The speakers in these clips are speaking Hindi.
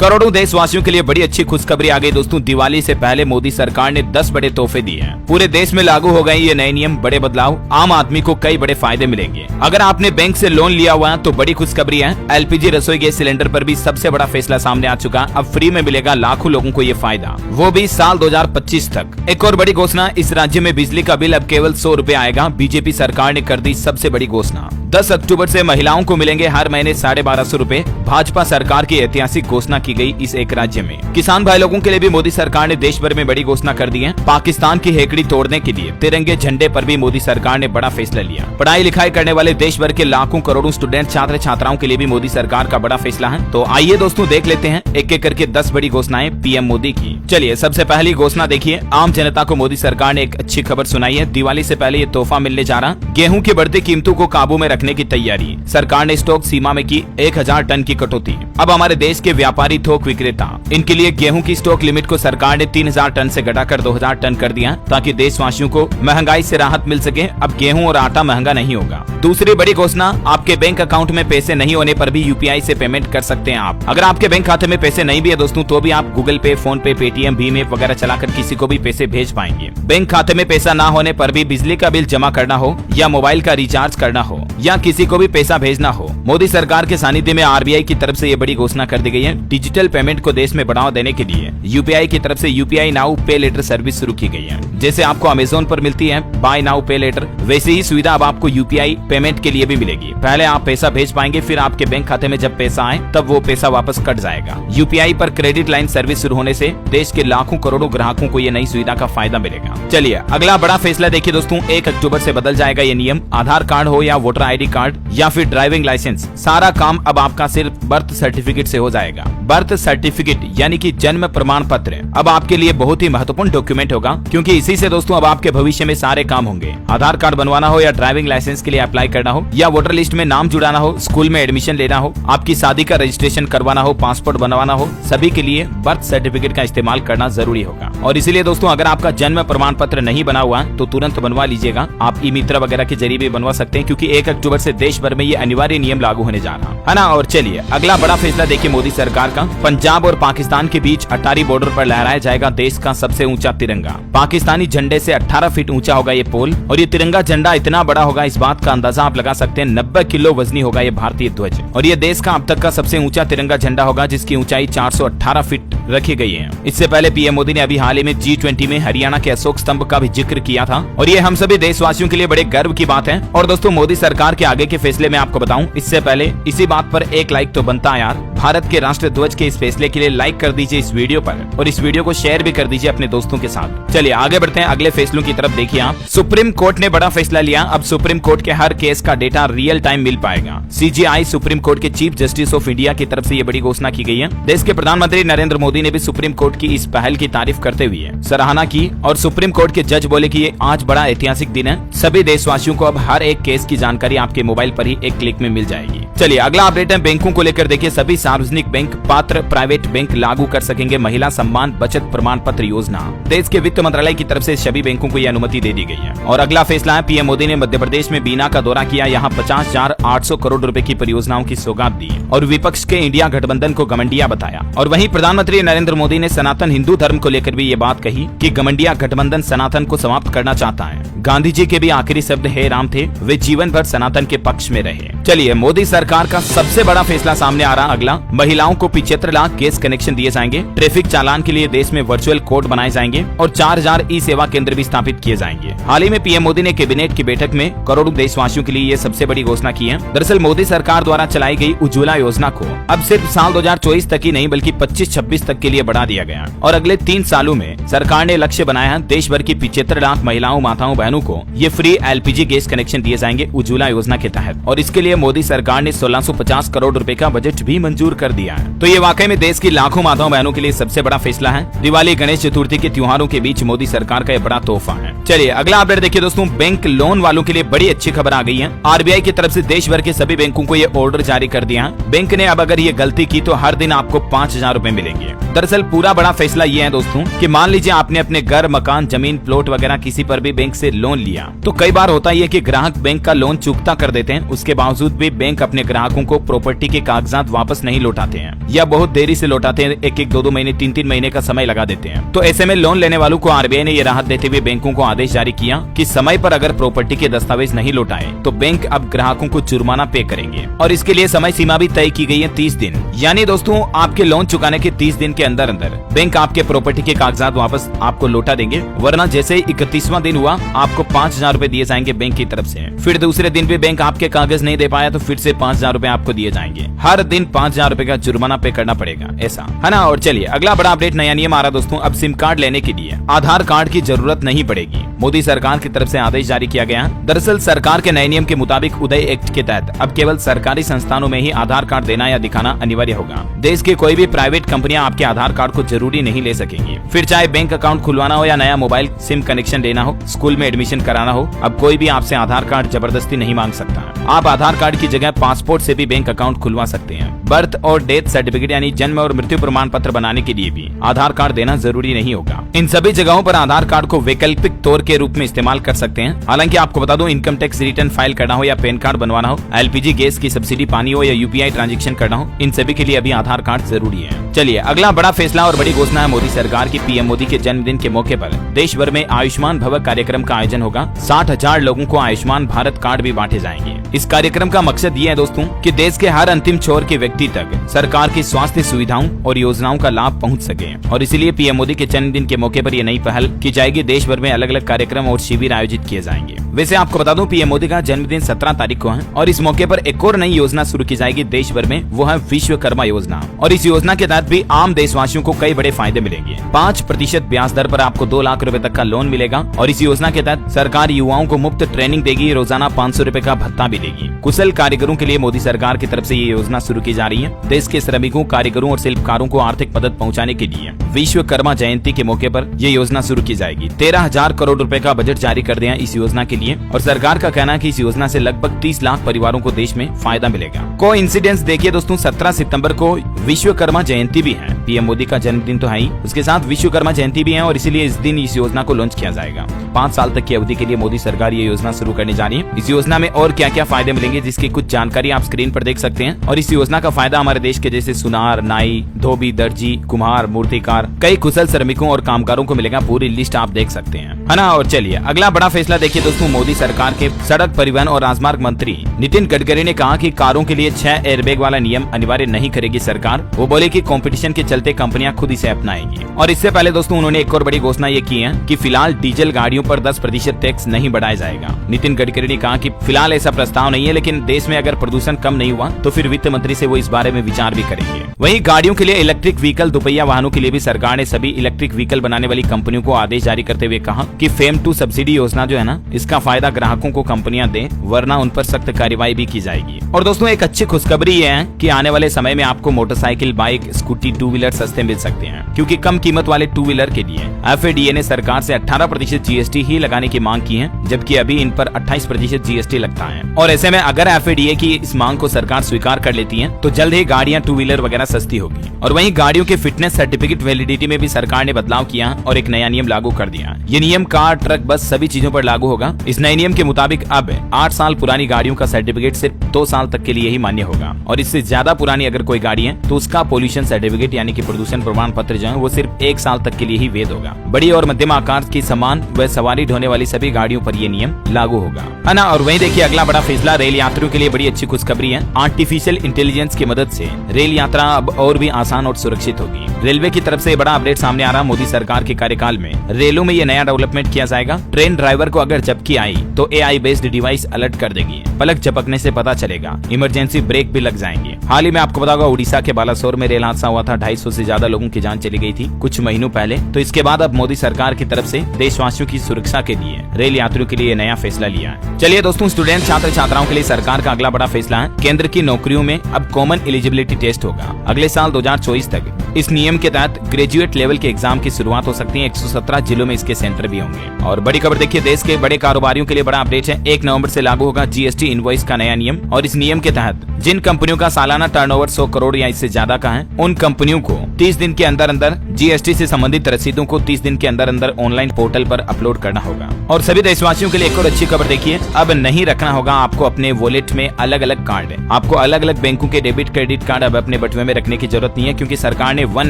करोड़ों देशवासियों के लिए बड़ी अच्छी खुशखबरी आ गई दोस्तों। दिवाली से पहले मोदी सरकार ने 10 बड़े तोहफे दिए हैं। पूरे देश में लागू हो गए ये नए नियम, बड़े बदलाव, आम आदमी को कई बड़े फायदे मिलेंगे। अगर आपने बैंक से लोन लिया हुआ है तो बड़ी खुशखबरी है। एलपीजी रसोई गैस सिलेंडर पर भी सबसे बड़ा फैसला सामने आ चुका। अब फ्री में मिलेगा लाखों लोगों को ये फायदा, वो भी साल 2025 तक। एक और बड़ी घोषणा, इस राज्य में बिजली का बिल अब केवल 100 रुपए आएगा। बीजेपी सरकार ने कर दी सबसे बड़ी घोषणा। 10 अक्टूबर से महिलाओं को मिलेंगे हर महीने 1250 रुपए। भाजपा सरकार की ऐतिहासिक घोषणा की गई इस एक राज्य में। किसान भाई लोगों के लिए भी मोदी सरकार ने देश भर में बड़ी घोषणा कर दी है। पाकिस्तान की हेकड़ी तोड़ने के लिए तिरंगे झंडे पर भी मोदी सरकार ने बड़ा फैसला लिया। पढ़ाई लिखाई करने वाले देश भर के लाखों करोड़ों स्टूडेंट छात्र छात्राओं के लिए भी मोदी सरकार का बड़ा फैसला है। तो आइए दोस्तों देख लेते हैं एक एक करके 10 बड़ी घोषणाएं पीएम मोदी की। चलिए सबसे पहली घोषणा देखिए, आम जनता को मोदी सरकार ने एक अच्छी खबर सुनाई है। दिवाली से पहले ये तोहफा मिलने जा रहा। गेहूं की बढ़ती कीमतों को काबू में रखने की तैयारी। सरकार ने स्टॉक सीमा में की 1000 टन की कटौती। अब हमारे देश के व्यापारी थोक विक्रेता, इनके लिए गेहूं की स्टॉक लिमिट को सरकार ने 3000 टन से घटाकर 2000 टन कर दिया, ताकि देशवासियों को महंगाई से राहत मिल सके। अब गेहूं और आटा महंगा नहीं होगा। दूसरी बड़ी घोषणा, आपके बैंक अकाउंट में पैसे नहीं होने पर भी यूपीआई से पेमेंट कर सकते हैं आप। अगर आपके बैंक खाते में पैसे नहीं भी है दोस्तों, तो भी आप गूगल पे, फोन पे, पेटीएम, भीम ऐप वगैरह चलाकर किसी को भी पैसे भेज पाएंगे। बैंक खाते में पैसा ना होने पर भी बिजली का बिल जमा करना हो या मोबाइल का रिचार्ज करना हो या किसी को भी पैसा भेजना हो, मोदी सरकार के सानिध्य में आरबीआई की तरफ से ये बड़ी घोषणा कर दी गई है। डिजिटल पेमेंट को देश में बढ़ावा देने के लिए यूपीआई की तरफ से यूपीआई नाउ पे लेटर सर्विस शुरू की गई है। जैसे आपको अमेज़न पर मिलती है बाय नाउ पे लेटर, वैसे ही सुविधा अब आपको यूपीआई पेमेंट के लिए भी मिलेगी। पहले आप पैसा भेज पाएंगे, फिर आपके बैंक खाते में जब पैसा आए तब वो पैसा वापस कट जाएगा। यूपीआई पर क्रेडिट लाइन सर्विस शुरू होने से देश के लाखों करोड़ों ग्राहकों को ये नई सुविधा का फायदा मिलेगा। चलिए अगला बड़ा फैसला देखिए दोस्तों, 1 अक्टूबर से बदल जाएगा ये नियम। आधार कार्ड हो या वोटर आईडी कार्ड या फिर ड्राइविंग लाइसेंस, सारा काम अब आपका सिर्फ बर्थ सर्टिफिकेट से हो जाएगा। बर्थ सर्टिफिकेट यानी कि जन्म प्रमाण पत्र अब आपके लिए बहुत ही महत्वपूर्ण डॉक्यूमेंट होगा, क्योंकि इसी से दोस्तों अब आपके भविष्य में सारे काम होंगे। आधार कार्ड बनवाना हो या ड्राइविंग लाइसेंस के लिए अप्लाई करना हो या वोटर लिस्ट में नाम जुड़ाना हो, स्कूल में एडमिशन लेना हो, आपकी शादी का रजिस्ट्रेशन करवाना हो, पासपोर्ट बनवाना हो, सभी के लिए बर्थ सर्टिफिकेट का इस्तेमाल करना जरूरी होगा। और इसीलिए दोस्तों अगर आपका जन्म प्रमाण पत्र नहीं बना हुआ तो तुरंत बनवा लीजिएगा। आप ई मित्र वगैरह के जरिए भी बनवा सकते हैं, क्योंकि 1 अक्टूबर से देश भर में ये अनिवार्य नियम लागू होने जा रहा है ना। और चलिए अगला बड़ा फैसला देखिए मोदी सरकार का, पंजाब और पाकिस्तान के बीच अटारी बॉर्डर पर लहराया जाएगा देश का सबसे ऊंचा तिरंगा। पाकिस्तानी झंडे से 18 फीट ऊंचा होगा ये पोल, और ये तिरंगा झंडा इतना बड़ा होगा, इस बात का अंदाजा आप लगा सकते हैं। 90 किलो वजनी होगा ये भारतीय ध्वज, और ये देश का अब तक का सबसे ऊंचा तिरंगा झंडा होगा, जिसकी ऊंचाई 418 फीट रखी गई है। इससे पहले पीएम मोदी ने अभी हाल ही में G20 में हरियाणा के अशोक स्तंभ का भी जिक्र किया था, और ये हम सभी देशवासियों के लिए बड़े गर्व की बात है। और दोस्तों मोदी सरकार के आगे के फैसले में आपको बताऊं, इससे पहले इसी बात पर एक लाइक तो बनता है यार। भारत के राष्ट्र ध्वज के इस फैसले के लिए लाइक कर दीजिए इस वीडियो पर, और इस वीडियो को शेयर भी कर दीजिए अपने दोस्तों के साथ। चलिए आगे बढ़ते हैं अगले फैसलों की तरफ। देखिए आप, सुप्रीम कोर्ट ने बड़ा फैसला लिया। अब सुप्रीम कोर्ट के हर केस का डेटा रियल टाइम मिल पाएगा। सीजेआई सुप्रीम कोर्ट के चीफ जस्टिस ऑफ इंडिया की तरफ से ये बड़ी घोषणा की गई है। देश के प्रधानमंत्री नरेंद्र मोदी ने भी सुप्रीम कोर्ट की इस पहल की तारीफ करते हुए सराहना की, और सुप्रीम कोर्ट के जज बोले कि ये आज बड़ा ऐतिहासिक दिन है। सभी देशवासियों को अब हर एक केस की जानकारी आपके मोबाइल पर ही एक क्लिक में मिल जाएगी। चलिए अगला अपडेट है बैंकों को लेकर। देखिए सभी सार्वजनिक बैंक, पात्र प्राइवेट बैंक लागू कर सकेंगे महिला सम्मान बचत प्रमाण पत्र योजना। देश के वित्त मंत्रालय की तरफ से सभी बैंकों को यह अनुमति दे दी गई है। और अगला फैसला है, पीएम मोदी ने मध्य प्रदेश में बीना का दौरा किया। यहाँ 50,800 करोड़ रुपए की परियोजनाओं की सौगात दी, और विपक्ष के इंडिया गठबंधन को घमंडिया बताया। और वहीं प्रधानमंत्री नरेंद्र मोदी ने सनातन हिंदू धर्म को लेकर भी ये बात कही कि घमंडिया गठबंधन सनातन को समाप्त करना चाहता है। गांधी जी के भी आखिरी शब्द हे राम थे, वे जीवन भर सनातन के पक्ष में रहे। चलिए मोदी सरकार का सबसे बड़ा फैसला सामने आ रहा। अगला, महिलाओं को 75 लाख गैस कनेक्शन दिए जाएंगे। ट्रैफिक चालान के लिए देश में वर्चुअल कोर्ट बनाए जाएंगे, और 4000 ई सेवा केंद्र भी स्थापित किए जाएंगे। हाल ही में पीएम मोदी ने कैबिनेट की बैठक में करोड़ों देशवासियों के लिए ये सबसे बड़ी घोषणा की है। दरअसल मोदी सरकार द्वारा चलाई गई उज्ज्वला योजना को अब सिर्फ साल 2024 तक ही नहीं बल्कि 25-26 तक के लिए बढ़ा दिया गया, और अगले 3 सालों में सरकार ने लक्ष्य बनाया है देश भर की 75 लाख महिलाओं, माताओं, बहनों को ये फ्री एलपीजी गैस कनेक्शन दिए जाएंगे उज्ज्वला योजना के तहत। और इसके लिए मोदी सरकार ने 1650 करोड़ रुपए का बजट भी मंजूर कर दिया है। तो ये वाकई में देश की लाखों माताओं बहनों के लिए सबसे बड़ा फैसला है। दिवाली, गणेश चतुर्थी के त्योहारों के बीच मोदी सरकार का ये बड़ा तोहफा है। चलिए अगला अपडेट देखिए दोस्तों, बैंक लोन वालों के लिए बड़ी अच्छी खबर आ गई है। आरबीआई की तरफ से देश भर के सभी बैंकों को ये ऑर्डर जारी कर दिया है। बैंक ने अब अगर ये गलती की तो हर दिन आपको 5000 रुपए मिलेंगे। दरअसल पूरा बड़ा फैसला ये है दोस्तों कि मान लीजिए आपने अपने घर, मकान, जमीन, प्लॉट वगैरह किसी पर भी बैंक से लोन लिया, तो कई बार होता है कि ग्राहक बैंक का लोन चुकता कर देते हैं। उसके बावजूद भी बैंक अपने ग्राहकों को प्रॉपर्टी के कागजात वापस नहीं नहीं लौटाते हैं या बहुत देरी से लौटाते हैं, 1-1, 2-2 महीने, 3-3 महीने का समय लगा देते हैं। तो ऐसे में लोन लेने वालों को आरबीआई ने ये राहत देते हुए बैंकों को आदेश जारी किया कि समय पर अगर प्रॉपर्टी के दस्तावेज नहीं लौटाए तो बैंक अब ग्राहकों को जुर्माना पे करेंगे और इसके लिए समय सीमा भी तय की गई है 30 दिन। यानी दोस्तों आपके लोन चुकाने के 30 दिन के अंदर अंदर बैंक आपके प्रॉपर्टी के कागजात वापस आपको लौटा देंगे, वरना जैसे ही 31वां दिन हुआ आपको 5,000 रूपए दिए जाएंगे बैंक की तरफ से। फिर दूसरे दिन भी बैंक आपके कागज नहीं दे पाया तो फिर से 5,000 रूपए आपको दिए जाएंगे। हर दिन 5,000 रूपए का जुर्माना पे करना पड़ेगा, ऐसा है ना। और चलिए अगला बड़ा अपडेट, नया नियम आ रहा दोस्तों। अब सिम कार्ड लेने के लिए आधार कार्ड की जरूरत नहीं पड़ेगी, मोदी सरकार की तरफ से आदेश जारी किया गया। दरअसल सरकार के नए नियम के मुताबिक उदय एक्ट के तहत अब केवल सरकारी संस्थानों में ही आधार कार्ड देना या दिखाना अनिवार्य होगा। देश की कोई भी प्राइवेट कंपनियां आपके आधार कार्ड को जरूरी नहीं ले सकेंगी। फिर चाहे बैंक अकाउंट खुलवाना हो या नया मोबाइल सिम कनेक्शन लेना हो, स्कूल में एडमिशन कराना हो, अब कोई भी आपसे आधार कार्ड जबरदस्ती नहीं मांग सकता। आप आधार कार्ड की जगह पासपोर्ट से भी बैंक अकाउंट खुलवा सकते हैं। बर्थ और डेथ सर्टिफिकेट यानी जन्म और मृत्यु प्रमाण पत्र बनाने के लिए भी आधार कार्ड देना जरूरी नहीं होगा। इन सभी जगहों पर आधार कार्ड को वैकल्पिक तौर के रूप में इस्तेमाल कर सकते हैं। हालांकि आपको बता दूं, इनकम टैक्स रिटर्न फाइल करना हो या पैन कार्ड बनवाना हो, एलपीजी गैस की सब्सिडी पानी हो या यूपीआई ट्रांजैक्शन करना हो, इन सभी के लिए अभी आधार कार्ड जरूरी है। चलिए अगला बड़ा फैसला और बड़ी घोषणा है मोदी सरकार की। पीएम मोदी के जन्मदिन के मौके पर देश भर में आयुष्मान भव कार्यक्रम का आयोजन होगा। 60,000 लोगों को आयुष्मान भारत कार्ड भी बांटे जाएंगे। इस कार्यक्रम का मकसद ये है दोस्तों कि देश के हर अंतिम छोर के व्यक्ति तक सरकार की स्वास्थ्य सुविधाओं और योजनाओं का लाभ पहुंच सके, और इसीलिए पीएम मोदी के जन्मदिन के मौके पर ये नई पहल की जाएगी। देश भर में अलग अलग कार्यक्रम और शिविर आयोजित किए जाएंगे। वैसे आपको बता दूं, पीएम मोदी का जन्मदिन 17 तारीख को है और इस मौके पर एक और नई योजना शुरू की जाएगी देश भर में, वो है विश्वकर्मा योजना। और इस योजना के तहत भी आम देशवासियों को कई बड़े फायदे मिलेंगे। 5% ब्याज दर पर आपको 2 लाख रुपए तक का लोन मिलेगा और इस योजना के तहत सरकार युवाओं को मुफ्त ट्रेनिंग देगी, रोजाना 500 रुपए का भत्ता भी देगी। कुशल कारीगरों के लिए मोदी सरकार की तरफ से ये योजना शुरू की जा रही है। देश के श्रमिकों, कारीगरों और शिल्पकारों को आर्थिक मदद पहुंचाने के लिए विश्वकर्मा जयंती के मौके पर ये योजना शुरू की जाएगी। 13,000 करोड़ रुपए का बजट जारी कर दिया इस योजना के लिए और सरकार का कहना है कि इस योजना से लगभग 30 लाख परिवारों को देश में फायदा मिलेगा। कोइंसिडेंस देखिए दोस्तों, 17 सितंबर को विश्वकर्मा जयंती भी है। पीएम मोदी का जन्मदिन तो है ही, उसके साथ विश्वकर्मा जयंती भी है और इसीलिए इस दिन इस योजना को लॉन्च किया जाएगा। 5 साल तक की अवधि के लिए मोदी सरकार ये योजना शुरू करने जा रही है। इस योजना में और क्या क्या फायदे मिलेंगे जिसकी कुछ जानकारी आप स्क्रीन पर देख सकते हैं। और इस योजना का फायदा हमारे देश के जैसे सुनार, नाई, धोबी, दर्जी, कुम्हार, मूर्तिकार, कई कुशल श्रमिकों और कामगारों को मिलेगा। पूरी लिस्ट आप देख सकते हैं, है ना। और चलिए अगला बड़ा फैसला देखिए दोस्तों, मोदी सरकार के सड़क परिवहन और राजमार्ग मंत्री नितिन गडकरी ने कहा कि कारों के लिए 6 एयरबैग वाला नियम अनिवार्य नहीं करेगी सरकार। वो बोले कि कंपटीशन के चलते कंपनियां खुद इसे अपनाएंगी। और इससे पहले दोस्तों उन्होंने एक और बड़ी घोषणा ये की है कि फिलहाल डीजल गाड़ियों पर 10% टैक्स नहीं बढ़ाया जाएगा। नितिन गडकरी ने कहा कि फिलहाल ऐसा प्रस्ताव नहीं है, लेकिन देश में अगर प्रदूषण कम नहीं हुआ तो फिर वित्त मंत्री से वो इस बारे में विचार भी करेंगे। वहीं गाड़ियों के लिए इलेक्ट्रिक व्हीकल, दोपहिया वाहनों के लिए भी सरकार ने सभी इलेक्ट्रिक व्हीकल बनाने वाली कंपनियों को आदेश जारी करते हुए कहा कि फेम 2 सब्सिडी योजना जो है ना, इसका फायदा ग्राहकों को कंपनियां दें, वरना उन पर सख्त कार्रवाई भी की जाएगी। और दोस्तों एक अच्छी खुशखबरी ये है कि आने वाले समय में आपको मोटरसाइकिल, बाइक, स्कूटी, 2 व्हीलर सस्ते मिल सकते हैं, क्योंकि कम कीमत वाले 2 व्हीलर के लिए FADA ने सरकार से 18% GST ही लगाने की मांग की है, जबकि अभी इन पर 28% GST लगता है। और ऐसे में अगर FADA की इस मांग को सरकार स्वीकार कर लेती है तो जल्द ही गाड़ियां 2 व्हीलर वगैरह सस्ती होगी। और वहीं गाड़ियों के फिटनेस सर्टिफिकेट वैलिडिटी में भी सरकार ने बदलाव किया और एक नया नियम लागू कर दिया। ये नियम कार, ट्रक, बस सभी चीजों पर लागू होगा। इस नए नियम के मुताबिक अब 8 साल पुरानी गाड़ियों का सर्टिफिकेट सिर्फ 2 साल तक के लिए ही मान्य होगा, और इससे ज्यादा पुरानी अगर कोई गाड़ी है तो उसका पोल्यूशन सर्टिफिकेट यानी कि प्रदूषण प्रमाण पत्र जो है वो सिर्फ 1 साल तक के लिए ही वैध होगा। बड़ी और मध्यम आकार की सामान व सवारी ढोने वाली सभी गाड़ियों पर ये नियम लागू होगा, है ना। और वहीं देखिए अगला बड़ा फैसला, रेल यात्रियों के लिए बड़ी अच्छी खुशखबरी है। आर्टिफिशियल इंटेलिजेंस की मदद से रेल यात्रा अब और भी आसान और सुरक्षित होगी। रेलवे की तरफ से बड़ा अपडेट सामने आ रहा। मोदी सरकार के कार्यकाल में रेलों में ये नया डेवलपमेंट किया जाएगा। ट्रेन ड्राइवर को अगर झपकी आई तो AI बेस्ड डिवाइस अलर्ट कर देगी, पलक झपकने से पता चलेगा। इमरजेंसी ब्रेक भी लग जाएंगे। हाल ही में आपको बताऊंगा उड़ीसा के बालासोर में रेल हादसा हुआ था, 250 से ज्यादा लोगों की जान चली गई थी कुछ महीनों पहले। तो इसके बाद अब मोदी सरकार की तरफ से देशवासियों की सुरक्षा के लिए रेल यात्रियों के लिए नया फैसला लिया है। चलिए दोस्तों, स्टूडेंट छात्र छात्राओं के लिए सरकार का अगला बड़ा फैसला है। केंद्र की नौकरियों में अब कॉमन एलिजिबिलिटी टेस्ट होगा अगले साल 2024 तक। इस नियम के तहत ग्रेजुएट लेवल के एग्जाम की शुरुआत हो सकती है। 117 जिलों में इसके सेंटर भी होंगे। और बड़ी खबर देखिए, देश के बड़े कारोबारियों के लिए बड़ा अपडेट है। 1 नवंबर से लागू होगा GST इनवॉइस का नया नियम। और इस नियम के तहत जिन कंपनियों का सालाना टर्नओवर 100 करोड़ या इससे ज्यादा का है, उन कंपनियों को 30 दिन के अंदर अंदर जीएसटी से संबंधित रसीदों को 30 दिन के अंदर अंदर ऑनलाइन पोर्टल पर अपलोड करना होगा। और सभी देशवासियों के लिए एक और अच्छी खबर देखिए, अब नहीं रखना होगा आपको अपने वॉलेट में अलग अलग कार्ड। आपको अलग अलग बैंकों के डेबिट क्रेडिट कार्ड अब अपने बटुए में रखने की जरूरत नहीं है, क्योंकि सरकार ने one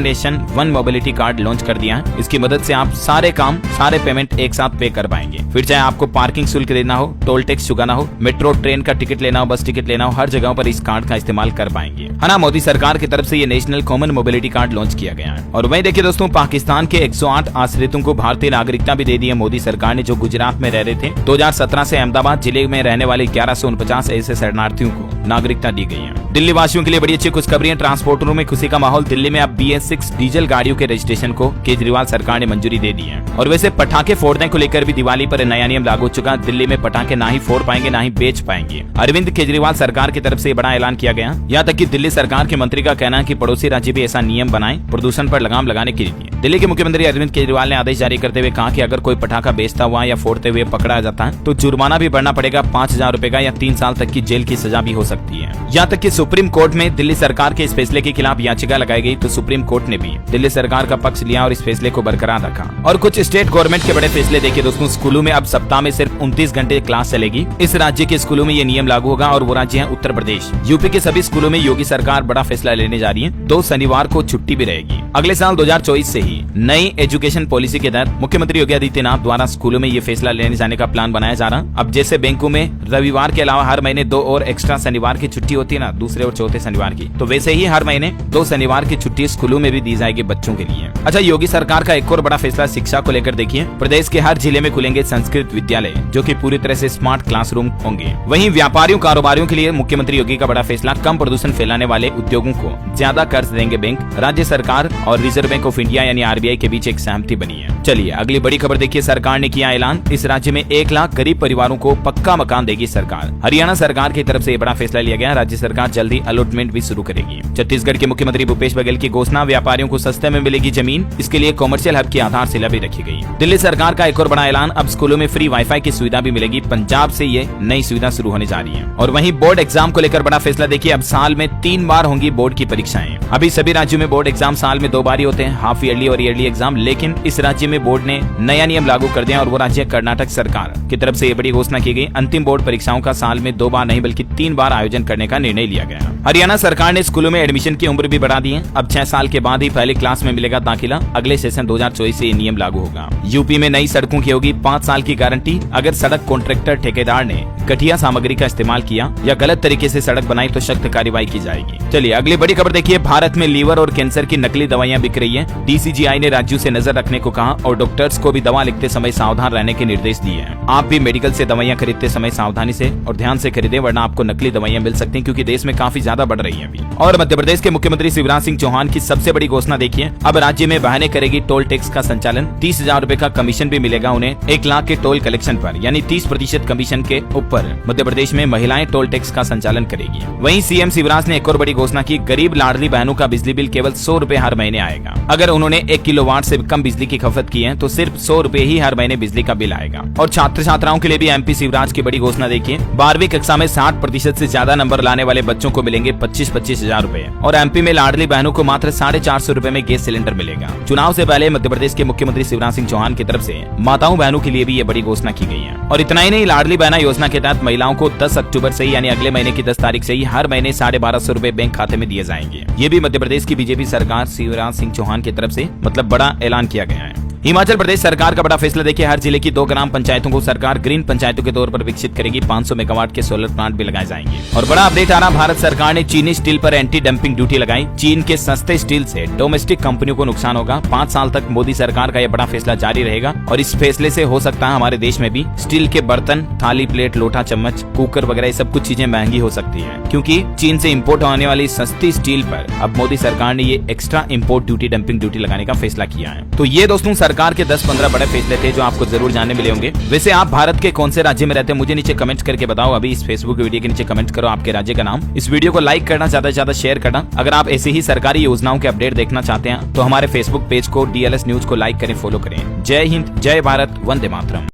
nation one mobility card launch कर दिया है। इसकी मदद से आप सारे काम सारे पेमेंट एक साथ पे कर पाएंगे। फिर चाहे आपको पार्किंग शुल्क देना हो, टोल टैक्स चुकाना हो, मेट्रो ट्रेन का टिकट लेना हो, बस टिकट लेना हो, हर जगह पर इस कार्ड का इस्तेमाल कर पाएंगे। है ना, मोदी सरकार की तरफ से ये national common mobility card launch किया गया है। और वहीं देखिए दोस्तों, पाकिस्तान के 108 आश्रितों को भारतीय नागरिकता भी दे दी है मोदी सरकार ने, जो गुजरात में रह रहे थे। 2017 से अहमदाबाद जिले में रहने वाले 1149 ऐसे शरणार्थियों को नागरिकता दी गई है। दिल्ली वासियों के लिए बड़ी अच्छी खुशखबरी, ट्रांसपोर्टरों में खुशी का माहौल। दिल्ली में अब BS6 डीजल गाड़ियों के रजिस्ट्रेशन को केजरीवाल सरकार ने मंजूरी दे दी है। और वैसे पटाखे फोड़ने को लेकर भी दिवाली पर नया नियम लागू हो चुका। दिल्ली में पटाखे ना ही फोड़ पाएंगे ना ही बेच पाएंगे। अरविंद केजरीवाल सरकार की तरफ से बड़ा ऐलान किया गया। यहाँ तक कि दिल्ली सरकार के मंत्री का कहना है कि पड़ोसी राज्य भी ऐसा नियम बनाए प्रदूषण पर लगाम लगाने के लिए। दिल्ली के मुख्यमंत्री अरविंद केजरीवाल ने आदेश जारी करते हुए कहा कि अगर कोई पटाखा बेचता हुआ या फोड़ते हुए पकड़ा जाता है तो जुर्माना भी भरना पड़ेगा 5,000 रुपए का, या 3 साल तक की जेल की सजा भी हो सकती है। यहाँ तक कि सुप्रीम कोर्ट में दिल्ली सरकार के इस फैसले के खिलाफ याचिका लगाई गई तो सुप्रीम कोर्ट ने भी दिल्ली सरकार का पक्ष लिया और इस फैसले को बरकरार रखा। और कुछ स्टेट गवर्नमेंट के बड़े फैसले देखिए दोस्तों, स्कूलों में अब सप्ताह में सिर्फ 29 घंटे क्लास चलेगी। इस राज्य के स्कूलों में ये नियम लागू होगा और वो राज्य है उत्तर प्रदेश। यूपी के सभी स्कूलों में योगी सरकार बड़ा फैसला लेने जा रही है, 2 शनिवार को छुट्टी भी रहेगी। अगले साल 2024 से ही नई एजुकेशन पॉलिसी के तहत मुख्यमंत्री योगी आदित्यनाथ द्वारा स्कूलों में ये फैसला लेने जाने का प्लान बनाया जा रहा। अब जैसे बैंकों में रविवार के अलावा हर महीने 2 और एक्स्ट्रा शनिवार की छुट्टी होती है ना, दूसरे और चौथे शनिवार की, तो वैसे ही हर महीने 2 शनिवार की छुट्टी स्कूलों में भी दी जाएगी बच्चों के लिए। अच्छा, योगी सरकार का एक और बड़ा फैसला शिक्षा को लेकर देखिए। प्रदेश के हर जिले में खुलेंगे संस्कृत विद्यालय, जो कि पूरी तरह से स्मार्ट क्लासरूम होंगे। वहीं व्यापारियों कारोबारियों के लिए मुख्यमंत्री योगी का बड़ा फैसला, कम प्रदूषण फैलाने वाले उद्योगों को ज्यादा कर्ज देंगे बैंक। राज्य सरकार और रिजर्व बैंक ऑफ इंडिया यानी RBI के बीच एक सहमति बनी है। चलिए अगली बड़ी खबर देखिए, सरकार ने किया ऐलान, इस राज्य में 1 लाख गरीब परिवारों को पक्का मकान देगी सरकार। हरियाणा सरकार की तरफ से बड़ा फैसला लिया गया, राज्य सरकार जल्दी अलॉटमेंट भी शुरू करेगी। छत्तीसगढ़ के मुख्यमंत्री भूपेश बघेल की घोषणा, व्यापारियों को सस्ते में मिलेगी जमीन, इसके लिए कॉमर्शियल हब की आधारशिला भी रखी गई। दिल्ली सरकार का एक और बड़ा ऐलान, अब स्कूलों में फ्री वाईफाई की सुविधा भी मिलेगी। पंजाब से ये नई सुविधा शुरू होने जा रही है। और वहीं बोर्ड एग्जाम को लेकर बड़ा फैसला देखिए, अब साल में 3 बार होंगी बोर्ड की परीक्षाएं। अभी सभी राज्यों में बोर्ड एग्जाम साल में 2 बार ही होते हैं, हाफ ईयरली और ईयरली एग्जाम, लेकिन इस राज्य में बोर्ड ने नया नियम लागू कर दिया और वो राज्य कर्नाटक सरकार की तरफ से ये बड़ी घोषणा की गई। अंतिम बोर्ड परीक्षाओं का साल में 2 बार नहीं बल्कि 3 बार आयोजन करने का निर्णय लिया गया। हरियाणा सरकार ने स्कूलों में एडमिशन की उम्र भी बढ़ा दी है, अब 6 साल के बाद ही पहली क्लास में मिलेगा दाखिला। अगले सेशन 2024 से ये नियम लागू होगा। यूपी में नई सड़कों की होगी 5 साल की गारंटी, अगर सड़क कॉन्ट्रैक्टर ठेकेदार ने घटिया सामग्री का इस्तेमाल किया या गलत तरीके से सड़क बनाई तो सख्त कार्रवाई की जाएगी। चलिए अगली बड़ी खबर देखिए, भारत में लीवर और कैंसर की नकली दवाइयां बिक रही है। DCGI ने राज्यों से नजर रखने को कहा और डॉक्टर्स को भी दवा लिखते समय सावधान रहने के निर्देश दिए हैं। आप भी मेडिकल से दवाइयां खरीदते समय सावधानी से और ध्यान से खरीदें, वरना आपको नकली दवाइयां मिल सकती हैं, क्योंकि देश में काफी ज्यादा बढ़ रही है अभी। और मध्य प्रदेश के मुख्यमंत्री शिवराज सिंह चौहान की सबसे बड़ी घोषणा देखिए, अब राज्य में वाहनें करेगी टोल टैक्स का संचालन। 30,000 रुपए का कमीशन भी मिलेगा उन्हें 1 लाख के टोल कलेक्शन पर, यानी 30% कमीशन के ऊपर मध्य प्रदेश में महिलाएं टोल टैक्स का संचालन करेगी। वहीं सीएम शिवराज ने एक और बड़ी घोषणा की, गरीब लाडली बहनों का बिजली बिल केवल 100 रुपए हर महीने आएगा। अगर उन्होंने 1 किलोवाट से कम बिजली की खपत की है तो सिर्फ 100 रुपए ही हर महीने बिजली का बिल आएगा। और छात्र छात्राओं के लिए भी MP शिवराज की बड़ी घोषणा देखिए, 12वीं कक्षा में 60% से ज्यादा नंबर लाने वाले बच्चों को मिलेंगे 25-25 हजार रुपए। और MP में लाडली बहनों को मात्र 450 रुपए में गैस सिलेंडर मिलेगा। चुनाव से पहले मध्य प्रदेश के मुख्यमंत्री शिवराज सिंह चौहान की तरफ से माताओं बहनों के लिए भी ये बड़ी घोषणा की गई है। और इतना ही नहीं, लाडली बहना योजना के तहत महिलाओं को 10 अक्टूबर से यानी अगले महीने की 10 तारीख से ही हर महीने 1250 रुपए बैंक खाते में दिए जाएंगे। ये भी मध्य प्रदेश की बीजेपी सरकार शिवराज सिंह चौहान की तरफ से बड़ा ऐलान किया गया है। हिमाचल प्रदेश सरकार का बड़ा फैसला देखिए, हर जिले की 2 ग्राम पंचायतों को सरकार ग्रीन पंचायतों के तौर पर विकसित करेगी। 500 मेगावाट के सोलर प्लांट भी लगाए जाएंगे। और बड़ा अपडेट आ रहा, भारत सरकार ने चीनी स्टील पर एंटी डंपिंग ड्यूटी लगाई। चीन के सस्ते स्टील से डोमेस्टिक कंपनियों को नुकसान होगा। 5 साल तक मोदी सरकार का यह बड़ा फैसला जारी रहेगा और इस फैसले से हो सकता है हमारे देश में भी स्टील के बर्तन, थाली, प्लेट, लोटा, चम्मच, कुकर वगैरह सब कुछ चीजें महंगी हो सकती है, क्योंकि चीन से इम्पोर्ट होने वाली सस्ती स्टील पर अब मोदी सरकार ने ये extra import duty, dumping duty लगाने का फैसला किया है। तो ये दोस्तों सरकार के 10-15 बड़े फैसले थे जो आपको जरूर जानने मिले होंगे। वैसे आप भारत के कौन से राज्य में रहते हैं मुझे नीचे कमेंट करके बताओ। अभी इस फेसबुक वीडियो के नीचे कमेंट करो आपके राज्य का नाम। इस वीडियो को लाइक करना, ज्यादा से ज्यादा शेयर करना। अगर आप ऐसी ही सरकारी योजनाओं के अपडेट देखना चाहते हैं तो हमारे फेसबुक पेज को DLS न्यूज को लाइक करें, फॉलो करें। जय हिंद, जय भारत, वंदे मातरम।